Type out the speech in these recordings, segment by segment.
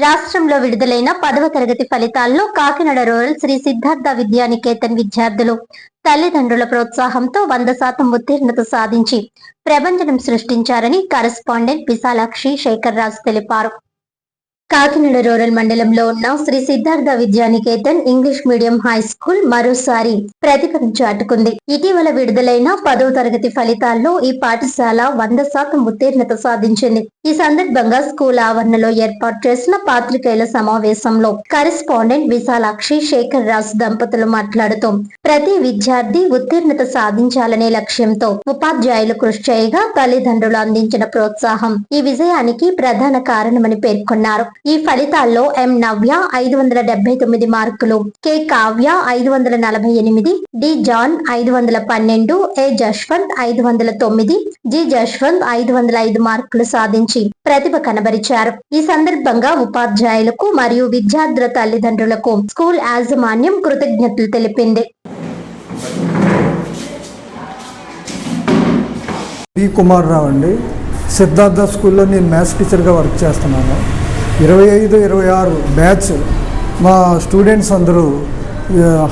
రాష్ట్రంలో విడుదలైన 10వ తరగతి ఫలితాల్లో కాకినాడ రూరల్ శ్రీ సిద్ధార్థ విద్యానికేతన్ విద్యార్థులు తల్లిదండ్రుల ప్రోత్సాహంతో 100% ఉత్తీర్ణత సాధించి ప్రభంజనం సృష్టించారని కరెస్పాండెంట్ విశాలాక్షి శేఖర్ రాజు తెలిపారు. కాకినాడ రూరల్ మండలంలో ఉన్న Shri Siddhartha Vidyanikethan English medium high school మరోసారి ప్రతిభను చాటుకుంది. ఇటీవల విడుదలైన 10వ తరగతి ఫలితాల్లో ఈ పాఠశాల 100% ఉత్తీర్ణత సాధించింది. ఈ సందర్భంగా స్కూల్ ఆవరణలో ఏర్పాటు చేసిన పాత్రికేయుల సమావేశంలో కరెస్పాండెంట్ విశాలాక్షి శేఖర్ రాజు దంపతులు మాట్లాడుతూ ప్రతి విద్యార్థి ఉత్తీర్ణత సాధించాలనే లక్ష్యంతో ఉపాధ్యాయులు కృషి చేయగా తల్లిదండ్రులు అందించిన ప్రోత్సాహం ఈ విజయానికి ప్రధాన కారణమని పేర్కొన్నారు. ఈ ఫలితాల్లో ఎం నవ్య 579 మార్కులు, కె కావ్య 548, డి జాన్ 512, ఏ జశ్వంత్ 509, జి జశ్వంత్ 505 మార్కులు సాధించి ప్రతిభ కనబరిచారు. ఈ సందర్భంగా ఉపాధ్యాయులకు మరియు విద్యార్థుల తల్లిదండ్రులకు స్కూల్ యాజమాన్యం కృతజ్ఞతలు తెలిపింది. పి కుమార్ రావు అండి. సిద్ధార్థ స్కూల్లో నేను మ్యాథ్స్ టీచర్గా వర్క్ చేస్తున్నాను. 25-26 బ్యాచ్ మా స్టూడెంట్స్ అందరూ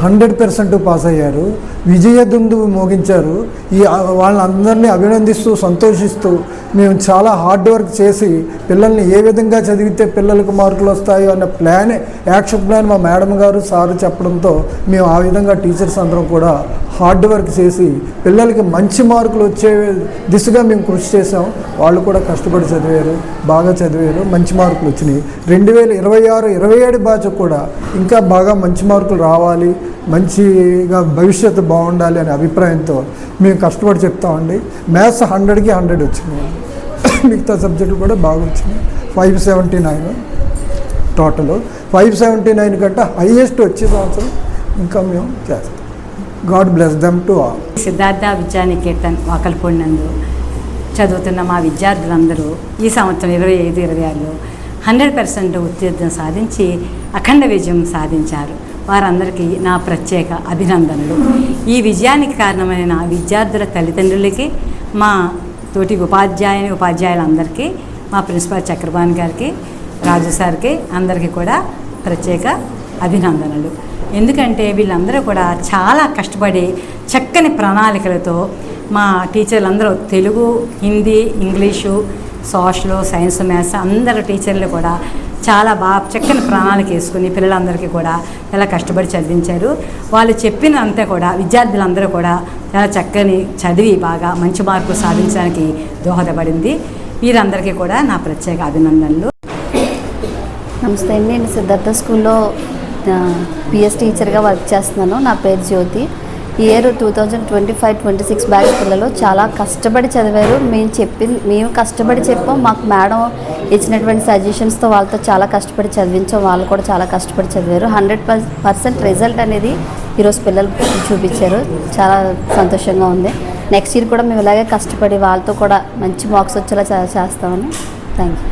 100% పాస్ అయ్యారు. విజయదుందు మోగించారు. వాళ్ళందరినీ అభినందిస్తూ సంతోషిస్తూ మేము చాలా హార్డ్ వర్క్ చేసి పిల్లల్ని ఏ విధంగా చదివితే పిల్లలకు మార్కులు వస్తాయో అన్న యాక్షన్ ప్లాన్ మా మేడం గారు సారు చెప్పడంతో మేము ఆ విధంగా టీచర్స్ అందరం కూడా హార్డ్ వర్క్ చేసి పిల్లలకి మంచి మార్కులు వచ్చే దిశగా మేము కృషి చేసాం. వాళ్ళు కూడా కష్టపడి చదివారు, బాగా చదివారు, మంచి మార్కులు వచ్చినాయి. 2026-27 బ్యాచ్ కూడా ఇంకా బాగా మంచి మార్కులు రావాలి, మంచిగా భవిష్యత్తు బాగుండాలి అనే అభిప్రాయంతో మేము కష్టపడి చెప్తామండి. మ్యాథ్స్ 100కి 100 వచ్చినాయి. మిగతా సబ్జెక్టులు కూడా బాగా వచ్చినాయి. 579 టోటల్. 579 కంటే హైయెస్ట్ వచ్చే సంవత్సరం ఇంకా మేము చేస్తాం. God bless them to all. Siddhartha Vidyaniketan Vakalapudi నందు చదువుతున్న మా విద్యార్థులందరూ ఈ సంవత్సరం 25-26లో 100% ఉత్తీర్ణత సాధించి అఖండ విజయం సాధించారు. వారందరికీ నా ప్రత్యేక అభినందనలు. ఈ విజయానికి కారణమైన నా విద్యార్థుల తల్లిదండ్రులకి, మా తోటి ఉపాధ్యాయులందరికీ, మా ప్రిన్సిపాల్ చక్రపాణి గారికి, రాజు సార్కి అందరికీ కూడా ప్రత్యేక అభినందనలు. ఎందుకంటే వీళ్ళందరూ కూడా చాలా కష్టపడి చక్కని ప్రణాళికలతో మా టీచర్లందరూ Telugu, Hindi, English, social, science, maths అందరు టీచర్లు కూడా చాలా బాగా చక్కని ప్రణాళిక వేసుకుని పిల్లలందరికీ కూడా చాలా కష్టపడి చదివించారు. వాళ్ళు చెప్పినంతా కూడా విద్యార్థులందరూ కూడా చాలా చక్కని చదివి బాగా మంచి మార్కులు సాధించడానికి దోహదపడింది. వీరందరికీ కూడా నా ప్రత్యేక అభినందనలు. నమస్తే అండి. నేను సిద్ధార్థ స్కూల్లో పిఎస్ టీచర్గా వర్క్ చేస్తున్నాను. నా పేరు జ్యోతి. ఈ ఇయర్ 2025-26 బ్యాచ్ పిల్లలు చాలా కష్టపడి చదివారు. మేము కష్టపడి చెప్పాం. మాకు మేడం ఇచ్చినటువంటి సజెషన్స్తో వాళ్ళతో చాలా కష్టపడి చదివించాం. వాళ్ళు కూడా చాలా కష్టపడి చదివారు. 100% రిజల్ట్ అనేది ఈరోజు పిల్లలు చూపించారు. చాలా సంతోషంగా ఉంది. నెక్స్ట్ ఇయర్ కూడా మేము ఇలాగే కష్టపడి వాళ్ళతో కూడా మంచి మార్క్స్ వచ్చేలా చేస్తామని. Thank you.